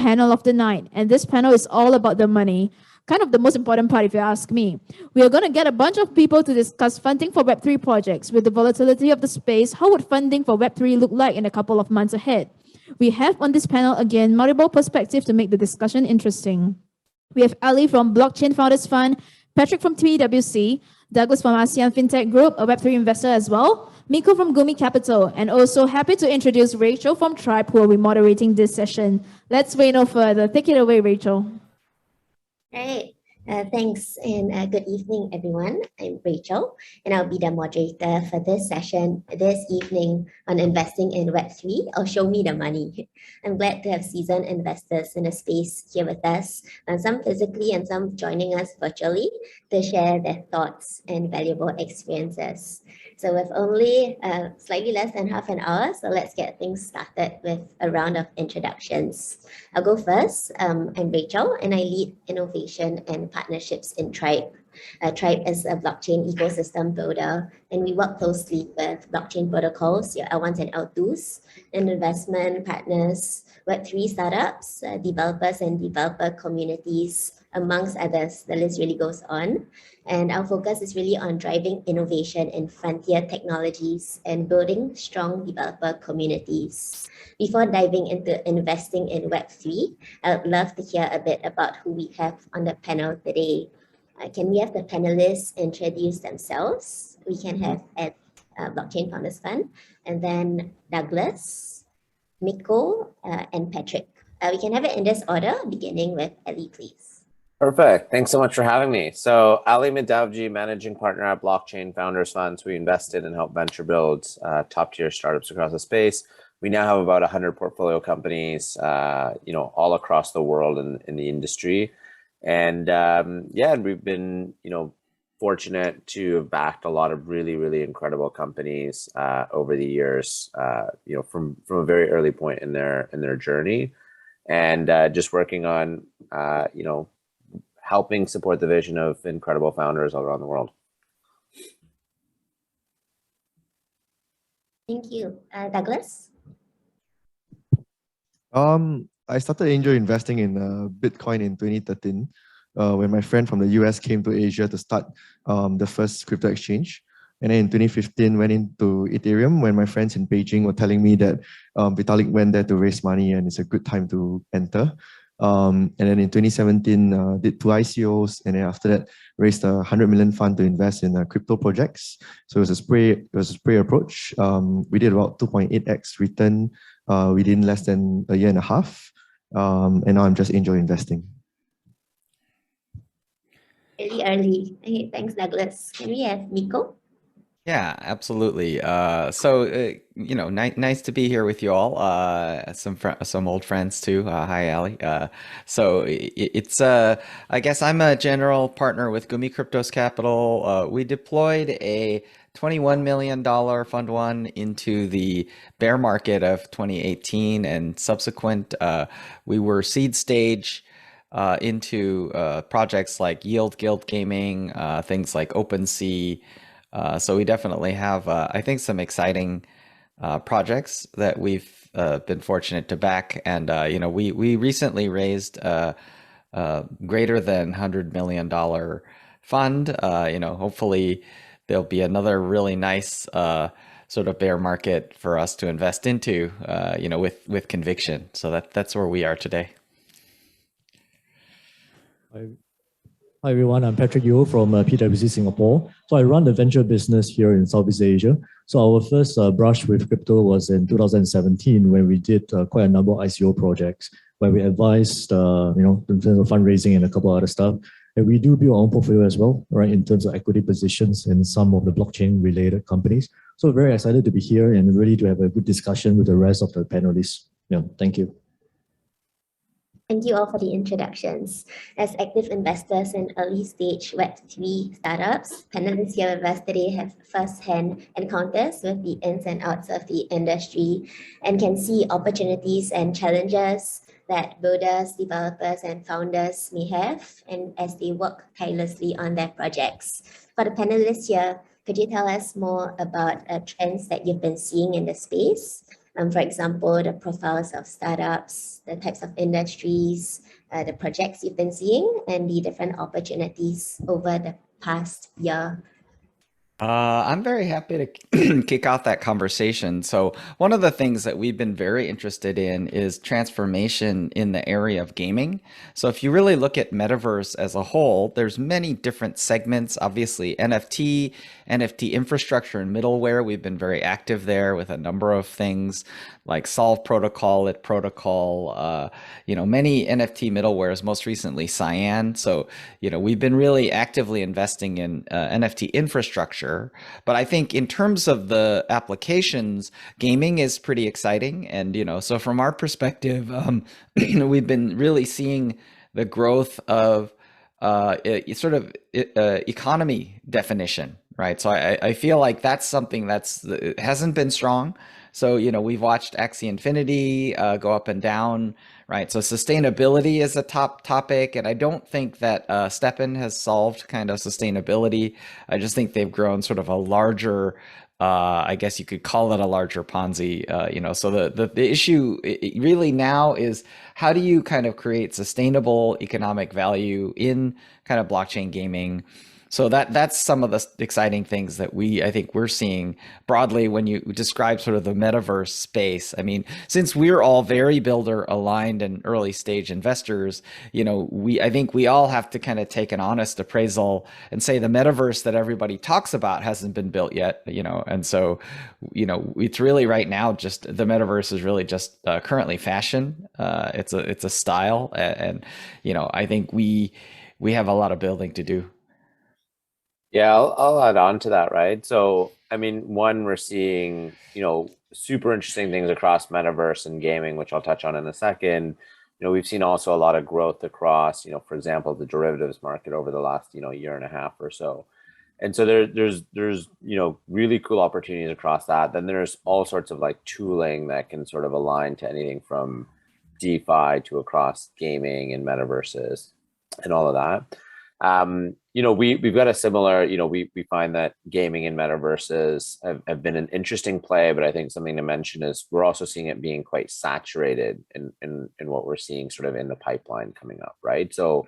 panel of the night. And this panel is all about the money. Kind of the most important part, if you ask me. We are going to get a bunch of people to discuss funding for Web3 projects. With the volatility of the space, how would funding for Web3 look like in a couple of months ahead? We have on this panel, again, multiple perspectives to make the discussion interesting. We have Aly from Blockchain Founders Fund, Patrick from PwC, Douglas from ASEAN FinTech Group, a Web3 investor as well, Miko from Gumi Capital, and also happy to introduce Rachel from Tribe, who will be moderating this session. Let's wait no further. Take it away, Rachel. Right. Thanks and good evening, everyone. I'm Rachel, and I'll be the moderator for this session this evening on investing in Web3 or Show Me the Money. I'm glad to have seasoned investors in the space here with us, some physically and some joining us virtually to share their thoughts and valuable experiences. So with only slightly less than half an hour, so let's get things started with a round of introductions. I'll go first. I'm Rachel, and I lead innovation and partnerships in Tribe. Tribe is a blockchain ecosystem builder, and we work closely with blockchain protocols, your L1s and L2s, and investment partners, Web3 startups, developers and developer communities, amongst others. The list really goes on. And our focus is really on driving innovation in frontier technologies and building strong developer communities. Before diving into investing in Web3, I would love to hear a bit about who we have on the panel today. Can we have the panelists introduce themselves? We can have at Blockchain Founders Fund, and then Douglas, Miko, and Patrick. We can have it in this order, beginning with Aly, please. Perfect. Thanks so much for having me. So Aly Madhavji, managing partner at Blockchain Founders Funds. We invested and helped venture build top-tier startups across the space. We now have about 100 portfolio companies, all across the world in the industry. And we've been, fortunate to have backed a lot of really, really incredible companies over the years, from a very early point in their journey, and just working on, helping support the vision of incredible founders all around the world. Thank you. Douglas? I started angel investing in Bitcoin in 2013 when my friend from the US came to Asia to start the first crypto exchange. And then in 2015, went into Ethereum when my friends in Beijing were telling me that Vitalik went there to raise money and it's a good time to enter. And then in 2017, did 2 ICOs, and then after that, raised a 100 million fund to invest in crypto projects. So it was a spray approach. We did about 2.8x return within less than a year and a half. And now I'm just angel investing. Really early. Okay, thanks, Douglas. Can we have Miko? Yeah, absolutely. Nice to be here with you all. Some old friends too. Hi, Aly. I guess I'm a general partner with Gumi Cryptos Capital. We deployed a $21 million Fund 1 into the bear market of 2018 and subsequent. We were seed stage into projects like Yield Guild Gaming, things like OpenSea. So we definitely have, I think, some exciting projects that we've been fortunate to back. And, we recently raised a greater than $100 million fund. Hopefully there'll be another really nice sort of bear market for us to invest into, with conviction. So that's where we are today. Hi everyone, I'm Patrick Yeo from PwC Singapore. So I run the venture business here in Southeast Asia. So our first brush with crypto was in 2017 when we did quite a number of ICO projects where we advised, in terms of fundraising and a couple other stuff. And we do build our own portfolio as well, right, in terms of equity positions in some of the blockchain related companies. So very excited to be here and ready to have a good discussion with the rest of the panelists. Yeah, thank you. Thank you all for the introductions. As active investors in early stage Web3 startups, panelists here with us today have first-hand encounters with the ins and outs of the industry and can see opportunities and challenges that builders, developers, and founders may have, and as they work tirelessly on their projects. For the panelists here, could you tell us more about trends that you've been seeing in the space? For example, the profiles of startups, the types of industries, the projects you've been seeing, and the different opportunities over the past year. I'm very happy to kick off that conversation. So, one of the things that we've been very interested in is transformation in the area of gaming. So, if you really look at metaverse as a whole, there's many different segments. Obviously, NFT infrastructure and middleware. We've been very active there with a number of things like Solve Protocol, Lit Protocol, many NFT middlewares, most recently Cyan. So, we've been really actively investing in NFT infrastructure. But I think in terms of the applications, gaming is pretty exciting. And, so from our perspective, we've been really seeing the growth of economy definition, right? So I feel like that's something that hasn't been strong. So, we've watched Axie Infinity go up and down, right? So sustainability is a top topic. And I don't think that Steppen has solved kind of sustainability. I just think they've grown sort of a larger, I guess you could call it a larger Ponzi, so the issue really now is how do you kind of create sustainable economic value in kind of blockchain gaming? So that's some of the exciting things that I think we're seeing broadly when you describe sort of the metaverse space. I mean, since we're all very builder aligned and early stage investors, I think we all have to kind of take an honest appraisal and say the metaverse that everybody talks about hasn't been built yet, and so, it's really right now just the metaverse is really just currently fashion. It's a style, and I think we have a lot of building to do. Yeah, I'll add on to that, right? So, I mean, one, we're seeing, super interesting things across metaverse and gaming, which I'll touch on in a second. We've seen also a lot of growth across, for example, the derivatives market over the last, year and a half or so. And so there's really cool opportunities across that. Then there's all sorts of like tooling that can sort of align to anything from DeFi to across gaming and metaverses and all of that. We've got a similar, we find that gaming and metaverses have been an interesting play, but I think something to mention is we're also seeing it being quite saturated in what we're seeing sort of in the pipeline coming up, right? So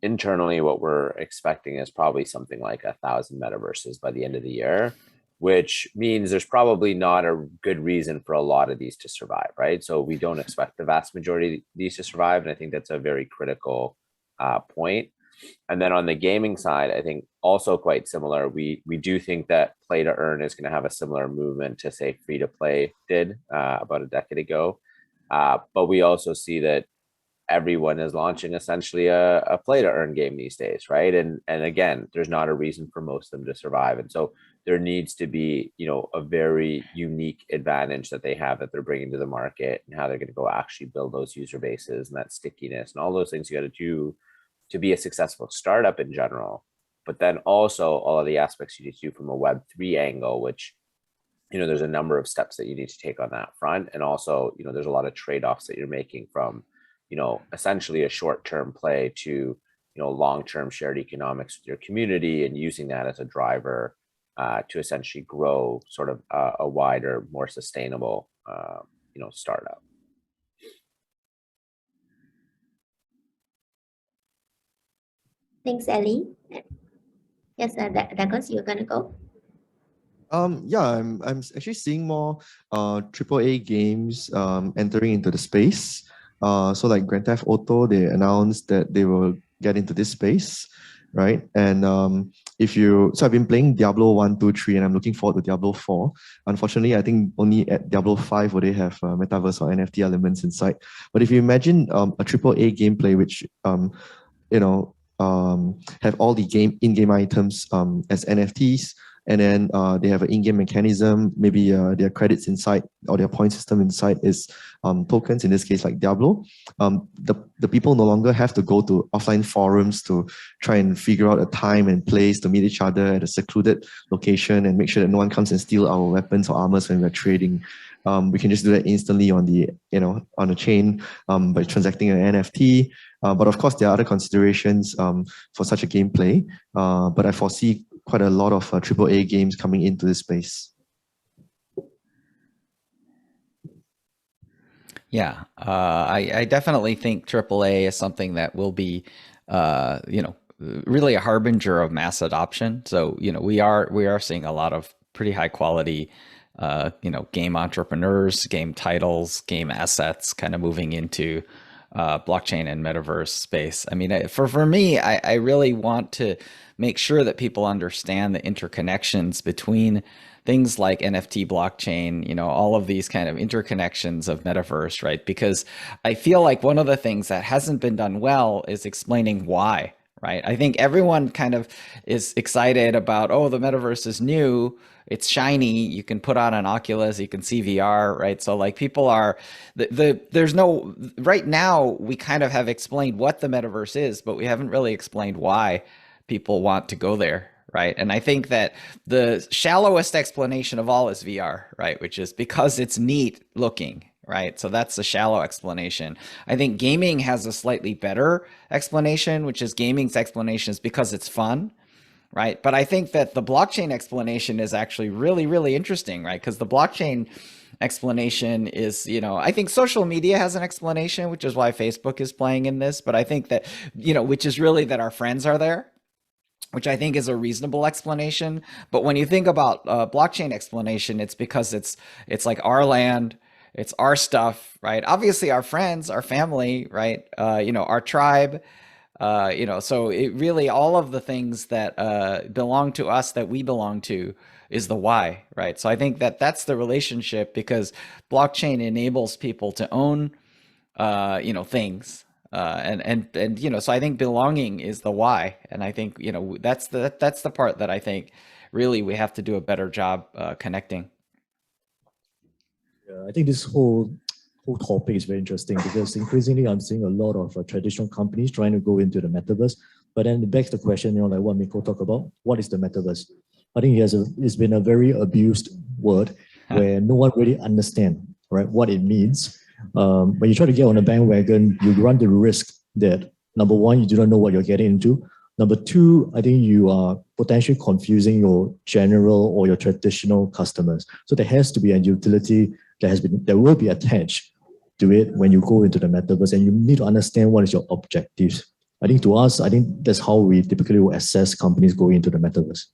internally, what we're expecting is probably something like 1,000 metaverses by the end of the year, which means there's probably not a good reason for a lot of these to survive, right? So we don't expect the vast majority of these to survive. And I think that's a very critical point. And then on the gaming side, I think also quite similar. We do think that play to earn is going to have a similar movement to say free to play did about a decade ago. But we also see that everyone is launching essentially a play to earn game these days, right? And again, there's not a reason for most of them to survive. And so there needs to be, a very unique advantage that they have that they're bringing to the market and how they're going to go actually build those user bases and that stickiness and all those things you got to do to be a successful startup in general, but then also all of the aspects you need to do from a Web3 angle, which, there's a number of steps that you need to take on that front. And also, there's a lot of trade-offs that you're making from, essentially a short-term play to, long-term shared economics with your community and using that as a driver to essentially grow sort of a wider, more sustainable, startup. Thanks, Aly. Yes, Douglas, you're gonna go. Yeah, I'm actually seeing more AAA games entering into the space. So like Grand Theft Auto, they announced that they will get into this space, right? And so I've been playing Diablo 1, 2, 3, and I'm looking forward to Diablo 4. Unfortunately, I think only at Diablo 5 will they have metaverse or NFT elements inside. But if you imagine a AAA gameplay, which have all the in-game items as NFTs, and then they have an in-game mechanism, maybe their credits inside or their point system inside is tokens, in this case like Diablo. The people no longer have to go to offline forums to try and figure out a time and place to meet each other at a secluded location and make sure that no one comes and steal our weapons or armors when we're trading. We can just do that instantly on the chain by transacting an NFT. But of course, there are other considerations for such a gameplay. But I foresee quite a lot of AAA games coming into this space. Yeah, I definitely think AAA is something that will be, really a harbinger of mass adoption. So, we are seeing a lot of pretty high quality, game entrepreneurs, game titles, game assets kind of moving into blockchain and metaverse space. I mean, for me, I really want to make sure that people understand the interconnections between things like NFT blockchain, all of these kind of interconnections of metaverse, right? Because I feel like one of the things that hasn't been done well is explaining why, right? I think everyone kind of is excited about, oh, the metaverse is new, it's shiny, you can put on an Oculus, you can see VR, right? So like people are, there's no, right now we kind of have explained what the metaverse is, but we haven't really explained why people want to go there, right? And I think that the shallowest explanation of all is VR, right? Which is because it's neat looking, right? So that's the shallow explanation. I think gaming has a slightly better explanation, which is gaming's explanation is because it's fun, right? But I think that the blockchain explanation is actually really, really interesting, right? Because the blockchain explanation is, I think social media has an explanation, which is why Facebook is playing in this. But I think that, which is really that our friends are there, which I think is a reasonable explanation. But when you think about blockchain explanation, it's because it's like our land, it's our stuff, right? Obviously our friends, our family, right? Our tribe, so it really, all of the things that belong to us that we belong to is the why, right? So I think that that's the relationship, because blockchain enables people to own, things. So I think belonging is the why, and I think that's the part that I think really we have to do a better job connecting. Yeah, I think this whole topic is very interesting because increasingly I'm seeing a lot of traditional companies trying to go into the metaverse, but then it begs the question, like what Miko talked about, what is the metaverse? I think it's been a very abused word where no one really understands, right, what it means. When you try to get on a bandwagon, you run the risk that, number one, you do not know what you're getting into. Number two, I think you are potentially confusing your general or your traditional customers. So there has to be a utility that will be attached to it when you go into the metaverse, and you need to understand what is your objectives. I think to us, I think that's how we typically will assess companies going into the metaverse.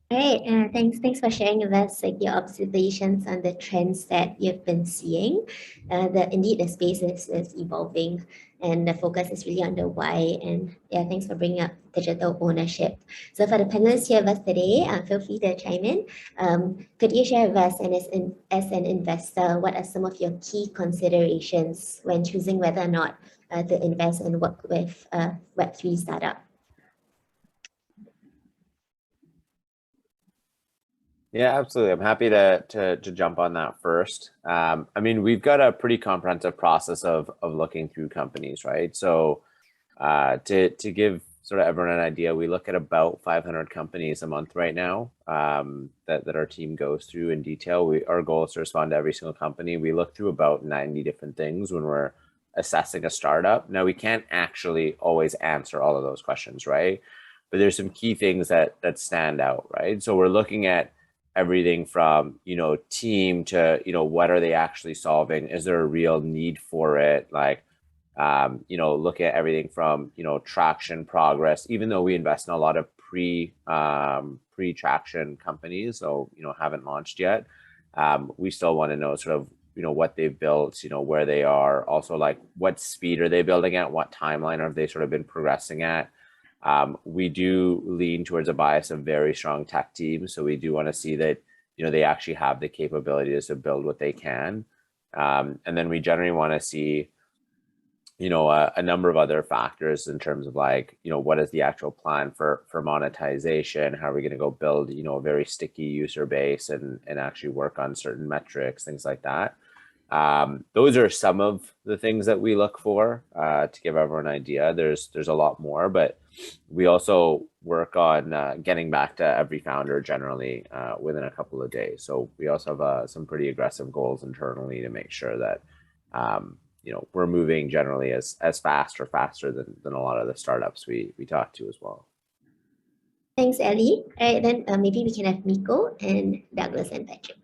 Great, thanks for sharing with us your observations on the trends that you've been seeing. Indeed, the space is evolving, and the focus is really on the why. And yeah, thanks for bringing up digital ownership. So for the panelists here with us today, feel free to chime in. Could you share with us, and as an investor, what are some of your key considerations when choosing whether or not to invest and work with a Web3 startup? Yeah, absolutely. I'm happy to jump on that first. I mean, we've got a pretty comprehensive process of looking through companies, right? So to give sort of everyone an idea, we look at about 500 companies a month right now that our team goes through in detail. Our goal is to respond to every single company. We look through about 90 different things when we're assessing a startup. Now, we can't actually always answer all of those questions, right? But there's some key things that stand out, right? So we're looking at everything from, team to, what are they actually solving? Is there a real need for it? Like, look at everything from, traction, progress, even though we invest in a lot of pre-traction companies, so, haven't launched yet. We still want to know sort of, what they've built, where they are, also like what speed are they building at? What timeline have they sort of been progressing at? We do lean towards a bias of very strong tech teams. So we do want to see that, they actually have the capabilities to build what they can. And then we generally want to see, a number of other factors in terms of like, what is the actual plan for monetization? How are we going to go build, a very sticky user base and actually work on certain metrics, things like that. Those are some of the things that we look for to give everyone an idea. There's a lot more, but we also work on getting back to every founder generally within a couple of days. So we also have some pretty aggressive goals internally to make sure that we're moving generally as fast or faster than a lot of the startups we talk to as well. Thanks, Aly. All right, then maybe we can have Miko and Douglas and Patrick.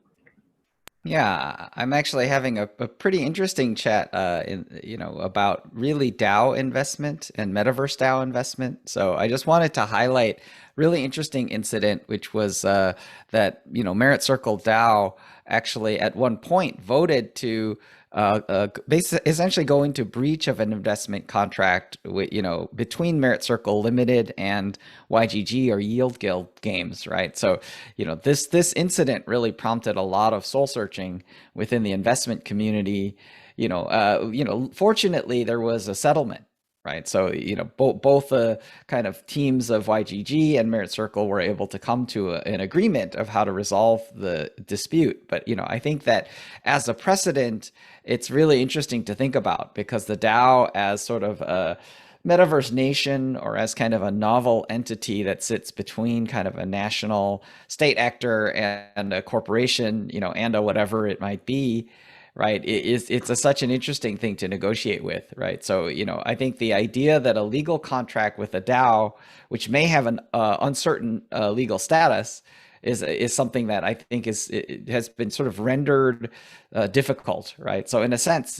Yeah, I'm actually having a pretty interesting chat, about really DAO investment and metaverse DAO investment. So I just wanted to highlight really interesting incident, which was that Merit Circle DAO actually at one point voted to essentially go into breach of an investment contract with, between Merit Circle Limited and YGG or Yield Guild Games, right? So, this incident really prompted a lot of soul searching within the investment community. Fortunately, there was a settlement, right? So, both the kind of teams of YGG and Merit Circle were able to come to an agreement of how to resolve the dispute. But, I think that as a precedent, it's really interesting to think about, because the DAO as sort of a metaverse nation, or as kind of a novel entity that sits between kind of a national state actor and a corporation, and a whatever it might be, right? It's such an interesting thing to negotiate with, right? So, I think the idea that a legal contract with a DAO, which may have an uncertain legal status, is something that I think it has been sort of rendered difficult, right? So in a sense,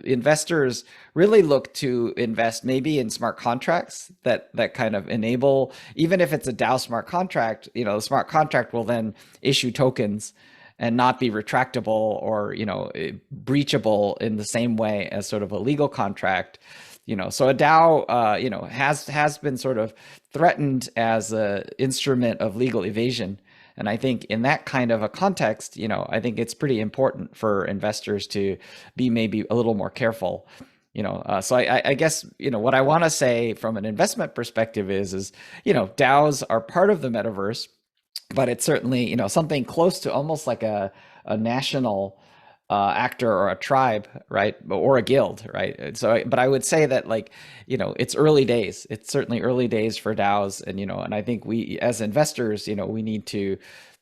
investors really look to invest maybe in smart contracts that kind of enable, even if it's a DAO smart contract, the smart contract will then issue tokens and not be retractable or breachable in the same way as sort of a legal contract. So a DAO, has been sort of threatened as an instrument of legal evasion. And I think in that kind of a context, I think it's pretty important for investors to be maybe a little more careful. So I guess, what I want to say from an investment perspective is, DAOs are part of the metaverse, but it's certainly, something close to almost like a national actor or a tribe, right? Or a guild, right? So, but I would say that it's early days. It's certainly early days for DAOs. And, and I think we, as investors, we need to,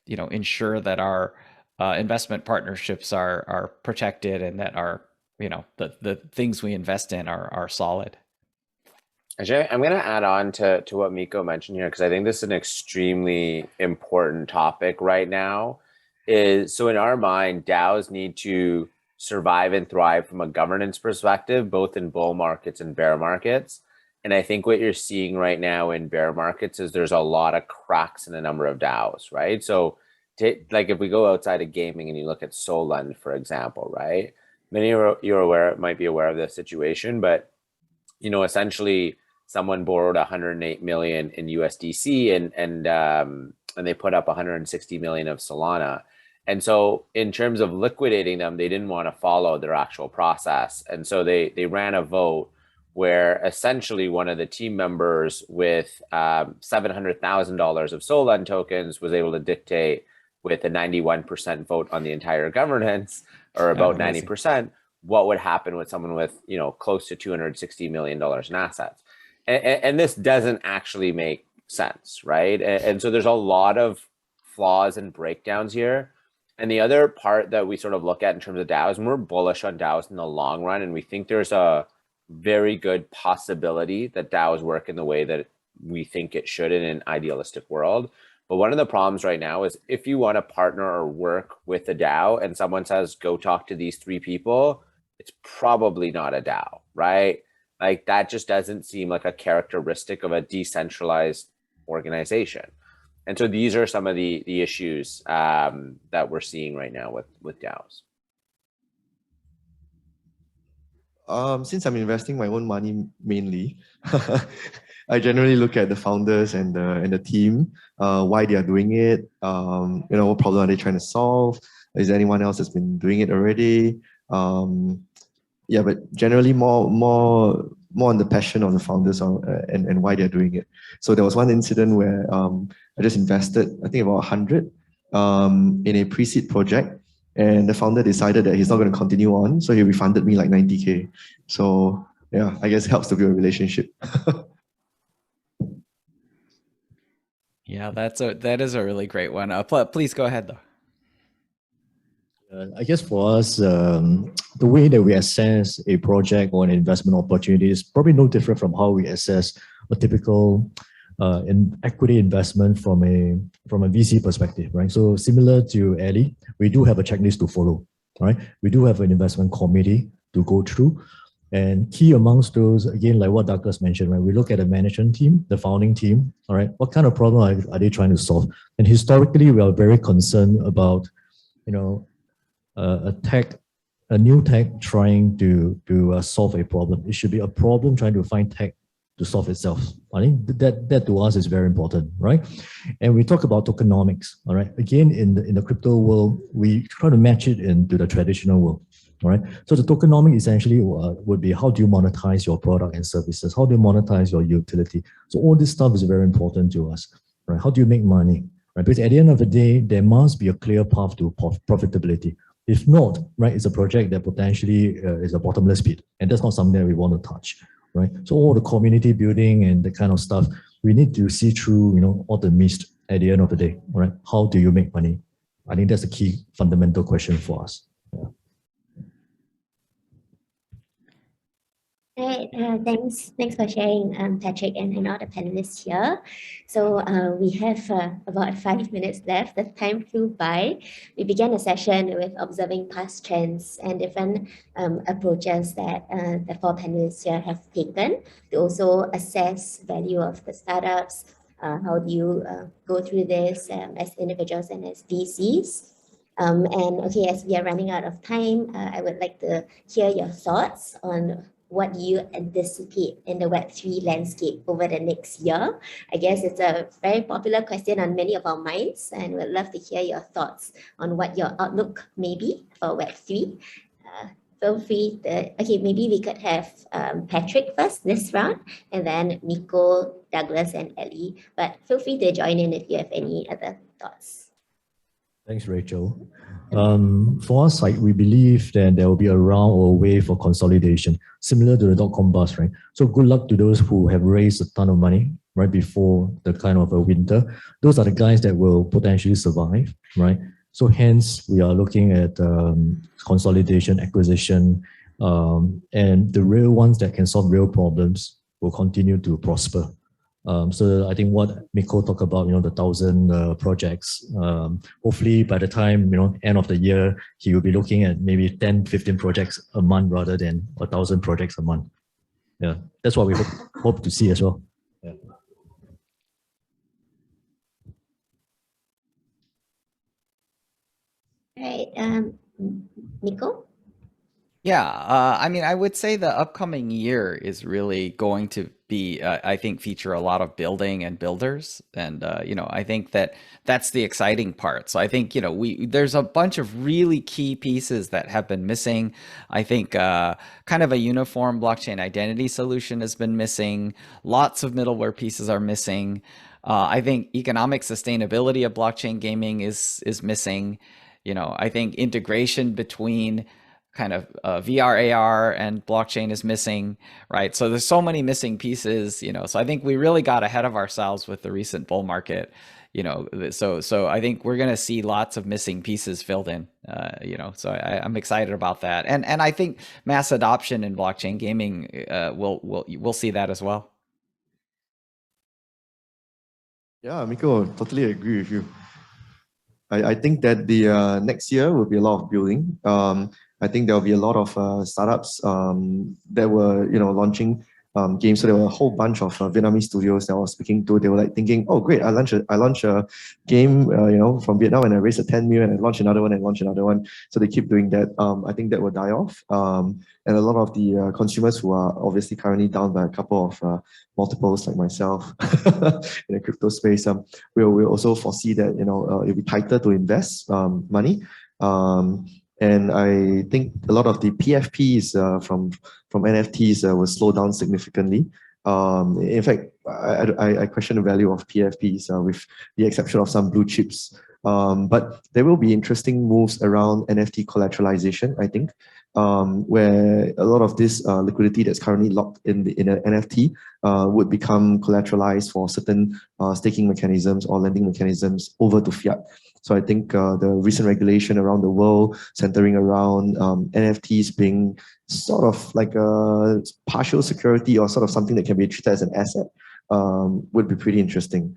ensure that our investment partnerships are protected, and that our, the things we invest in are solid. Actually, I'm going to add on to what Miko mentioned here, because I think this is an extremely important topic right now. So in our mind, DAOs need to survive and thrive from a governance perspective, both in bull markets and bear markets. And I think what you're seeing right now in bear markets is there's a lot of cracks in a number of DAOs, right? So if we go outside of gaming and you look at Solend, for example, right? Many of you might be aware of this situation, but essentially someone borrowed 108 million in USDC and they put up 160 million of Solana. And so in terms of liquidating them, they didn't want to follow their actual process. And so they ran a vote where essentially one of the team members with $700,000 of Solend tokens was able to dictate, with a 91% vote on the entire governance, or about 90%, what would happen with someone with, close to $260 million in assets. And this doesn't actually make sense, right? And so there's a lot of flaws and breakdowns here. And the other part that we sort of look at in terms of DAOs, and we're bullish on DAOs in the long run, and we think there's a very good possibility that DAOs work in the way that we think it should in an idealistic world. But one of the problems right now is if you want to partner or work with a DAO and someone says, go talk to these 3 people, it's probably not a DAO, right? Like that just doesn't seem like a characteristic of a decentralized organization. And so these are some of the issues that we're seeing right now with DAOs. Since I'm investing my own money mainly, I generally look at the founders and the team, why they are doing it, what problem are they trying to solve? Is there anyone else that's been doing it already? Yeah, but generally more on the passion of the founders and why they're doing it. So there was one incident where I just invested, I think about 100 in a pre-seed project, and the founder decided that he's not going to continue on, so he refunded me like 90K. So yeah, I guess it helps to build a relationship. Yeah, that is a really great one. Please go ahead though. I guess for us, the way that we assess a project or an investment opportunity is probably no different from how we assess a typical in equity investment from a VC perspective, right? So similar to Aly, we do have a checklist to follow, right? We do have an investment committee to go through. And key amongst those, again, like what Douglas mentioned, right? We look at the management team, the founding team, all right? What kind of problem are they trying to solve? And historically, we are very concerned about, a new tech trying to solve a problem. It should be a problem trying to find tech to solve itself. I think that to us is very important, right? And we talk about tokenomics, all right? Again, in the crypto world, we try to match it into the traditional world. All right. So the tokenomics essentially would be how do you monetize your product and services? How do you monetize your utility? So all this stuff is very important to us, right? How do you make money, right? Because at the end of the day, there must be a clear path to profitability. If not, right, it's a project that potentially is a bottomless pit, and that's not something that we want to touch, right? So all the community building and the kind of stuff, we need to see through, all the mist at the end of the day, right? How do you make money? I think that's a key fundamental question for us. Yeah. Right, thanks for sharing, Patrick and all the panelists here. So we have about 5 minutes left. The time flew by. We began the session with observing past trends and different approaches that the 4 panelists here have taken to also assess value of the startups. How do you go through this as individuals and as VCs? And okay, as we are running out of time, I would like to hear your thoughts on what you anticipate in the Web3 landscape over the next year. I guess it's a very popular question on many of our minds, and we'd love to hear your thoughts on what your outlook may be for Web3. Feel free to, okay, maybe we could have Patrick first this round, and then Miko, Douglas, and Aly. But feel free to join in if you have any other thoughts. Thanks, Rachel. For us, we believe that there will be a round or a wave for consolidation, similar to the dot-com bust, right? So good luck to those who have raised a ton of money right before the kind of a winter. Those are the guys that will potentially survive, right? So hence, we are looking at consolidation, acquisition, and the real ones that can solve real problems will continue to prosper. So I think what Miko talked about, the 1,000 projects, hopefully by the time, end of the year, he will be looking at maybe 10, 15 projects a month rather than 1,000 projects a month. Yeah, that's what we hope to see as well. Yeah. Right, Miko? Yeah, I mean, I would say the upcoming year is really going to be, I think, feature a lot of building and builders. And, I think that's the exciting part. So I think, there's a bunch of really key pieces that have been missing. I think kind of a uniform blockchain identity solution has been missing. Lots of middleware pieces are missing. I think economic sustainability of blockchain gaming is missing. I think integration between kind of VR, AR, and blockchain is missing, right? So there's so many missing pieces, so I think we really got ahead of ourselves with the recent bull market, so I think we're going to see lots of missing pieces filled in, so I'm excited about that. And I think mass adoption in blockchain gaming, we'll see that as well. Yeah, Miko, totally agree with you. I think that the next year will be a lot of building. I think there will be a lot of startups that were, launching games. So there were a whole bunch of Vietnamese studios that I was speaking to. They were like thinking, oh, great, I launch a game, from Vietnam, and I raised a 10 million and launch another one and launch another one. So they keep doing that. I think that will die off. And a lot of the consumers who are obviously currently down by a couple of multiples like myself in the crypto space, we'll also foresee that, it'll be tighter to invest money. And I think a lot of the PFPs from NFTs will slow down significantly. In fact, I question the value of PFPs with the exception of some blue chips. But there will be interesting moves around NFT collateralization, I think, where a lot of this liquidity that's currently locked in an NFT would become collateralized for certain staking mechanisms or lending mechanisms over to fiat. So I think the recent regulation around the world centering around NFTs being sort of like a partial security or sort of something that can be treated as an asset would be pretty interesting.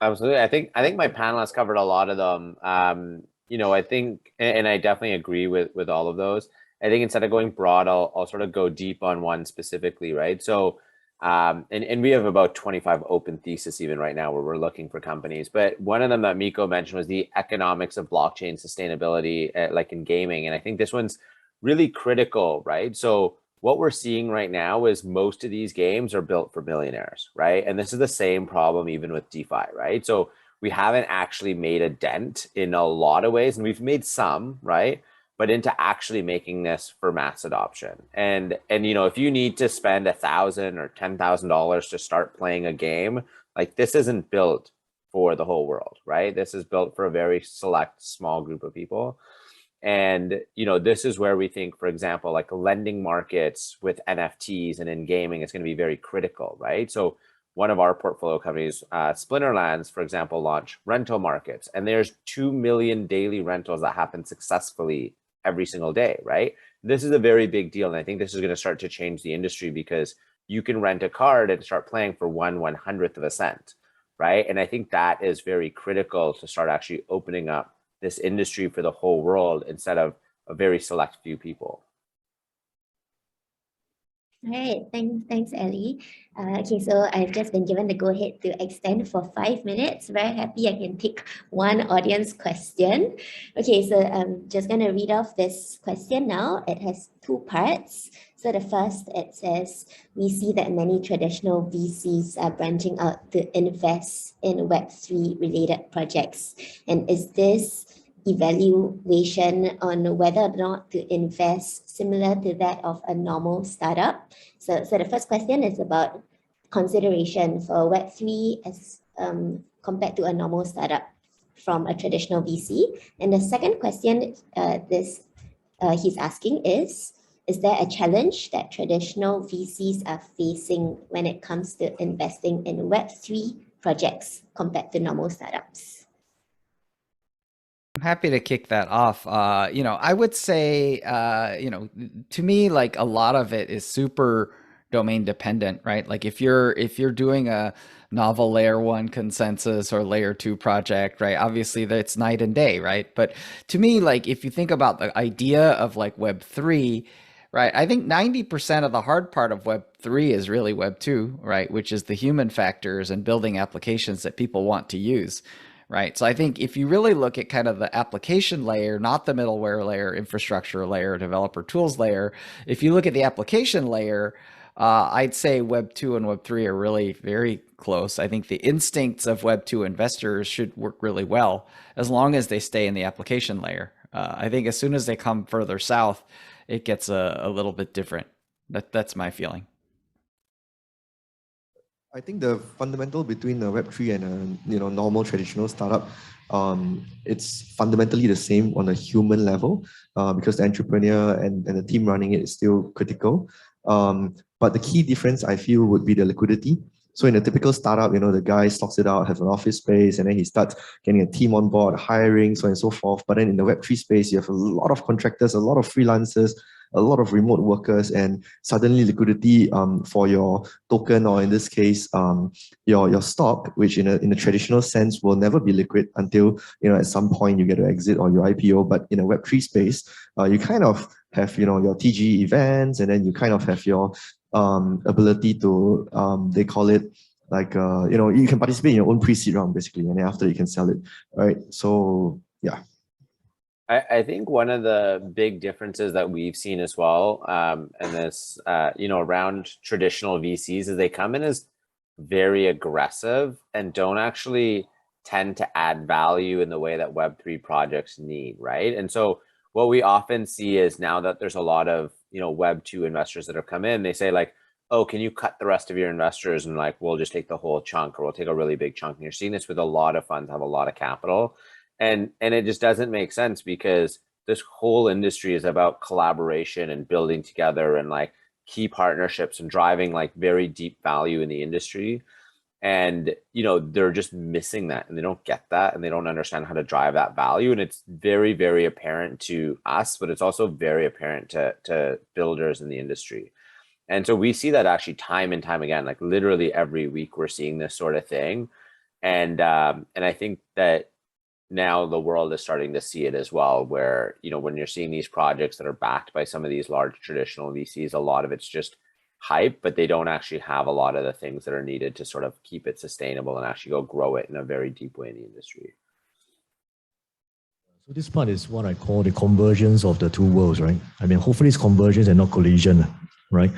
Absolutely. I think my panelists covered a lot of them. I think, and I definitely agree with all of those. I think instead of going broad, I'll sort of go deep on one specifically, right? So, and we have about 25 open theses even right now where we're looking for companies. But one of them that Miko mentioned was the economics of blockchain sustainability, like in gaming. And I think this one's really critical, right? So what we're seeing right now is most of these games are built for millionaires, right? And this is the same problem even with DeFi, right? So we haven't actually made a dent in a lot of ways, and we've made some, right? But into actually making this for mass adoption. And if you need to spend $1,000 or $10,000 to start playing a game, like this isn't built for the whole world, right? This is built for a very select small group of people. And this is where we think, for example, like lending markets with NFTs and in gaming is going to be very critical, right? So one of our portfolio companies, Splinterlands, for example, launch rental markets, and there's 2 million daily rentals that happen successfully every single day, right? This is a very big deal, and I think this is going to start to change the industry because you can rent a card and start playing for 1/100th of a cent, right? And I think that is very critical to start actually opening up this industry for the whole world instead of a very select few people. All right, thanks, Aly. Okay, so I've just been given the go-ahead to extend for 5 minutes. Very happy I can take one audience question. Okay, so I'm just gonna read off this question now. It has 2 parts. So the first, it says, we see that many traditional VCs are branching out to invest in Web3 related projects. And is this evaluation on whether or not to invest similar to that of a normal startup? So the first question is about consideration for Web3 as compared to a normal startup from a traditional VC. And the second question he's asking is there a challenge that traditional VCs are facing when it comes to investing in Web3 projects compared to normal startups? I'm happy to kick that off. I would say, to me, like a lot of it is super domain dependent, right? Like if you're doing a novel layer 1 consensus or layer 2 project, right? Obviously that's night and day, right? But to me, like if you think about the idea of like Web3, right? I think 90% of the hard part of Web3 is really Web 2, right? Which is the human factors and building applications that people want to use. Right. So I think if you really look at kind of the application layer, not the middleware layer, infrastructure layer, developer tools layer, if you look at the application layer, I'd say Web 2 and Web 3 are really very close. I think the instincts of Web 2 investors should work really well as long as they stay in the application layer. I think as soon as they come further south, it gets a little bit different. That's my feeling. I think the fundamental between a Web3 and a normal traditional startup, it's fundamentally the same on a human level because the entrepreneur and the team running it is still critical. But the key difference I feel would be the liquidity. So in a typical startup, the guy stocks it out, has an office space, and then he starts getting a team on board, hiring, so on and so forth. But then in the Web3 space, you have a lot of contractors, a lot of freelancers, a lot of remote workers, and suddenly liquidity for your token, or in this case, your stock, which in a traditional sense will never be liquid until at some point you get to exit or your IPO. But in a Web3 space, you kind of have your TG events, and then you kind of have your ability to they call it like you can participate in your own pre-seed round basically, and then after you can sell it, right? So yeah. I think one of the big differences that we've seen as well, and this, around traditional VCs is they come in as very aggressive and don't actually tend to add value in the way that Web3 projects need, right? And so what we often see is now that there's a lot of, Web 2 investors that have come in, they say like, oh, can you cut the rest of your investors and like, we'll just take the whole chunk, or we'll take a really big chunk. And you're seeing this with a lot of funds have a lot of capital. And it just doesn't make sense because this whole industry is about collaboration and building together and like key partnerships and driving like very deep value in the industry. And, they're just missing that, and they don't get that, and they don't understand how to drive that value. And it's very, very apparent to us, but it's also very apparent to builders in the industry. And so we see that actually time and time again, like literally every week we're seeing this sort of thing. And I think that now the world is starting to see it as well, where, you know, when you're seeing these projects that are backed by some of these large traditional VCs, a lot of it's just hype, but they don't actually have a lot of the things that are needed to sort of keep it sustainable and actually go grow it in a very deep way in the industry. So this part is what I call the convergence of the two worlds, right? I mean, hopefully it's convergence and not collision, right?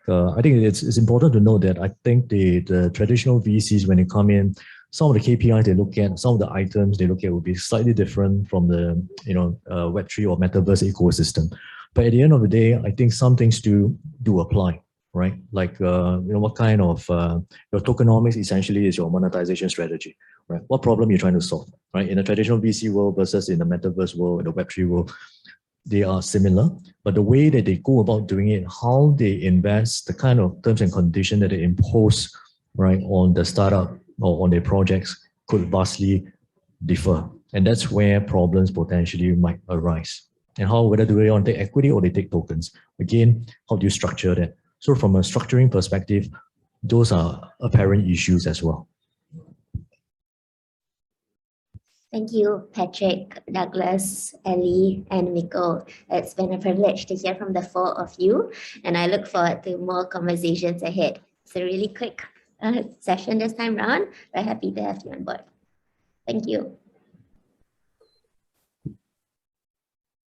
I think it's important to note that I think the traditional VCs, when they come in, some of the KPIs they look at, some of the items they look at will be slightly different from the Web3 or metaverse ecosystem. But at the end of the day, I think some things do apply, right? Like what kind of your tokenomics essentially is your monetization strategy, right? What problem you're trying to solve, right? In the traditional VC world versus in the metaverse world, in the Web3 world, they are similar, but the way that they go about doing it, how they invest, the kind of terms and conditions that they impose, right, on the startup or on their projects could vastly differ. And that's where problems potentially might arise. And whether do they want to take equity or they take tokens? Again, how do you structure that? So from a structuring perspective, those are apparent issues as well. Thank you, Patrick, Douglas, Aly, and Miko. It's been a privilege to hear from the four of you, and I look forward to more conversations ahead. It's a really quick session this time round. We're happy to have you on board. Thank you.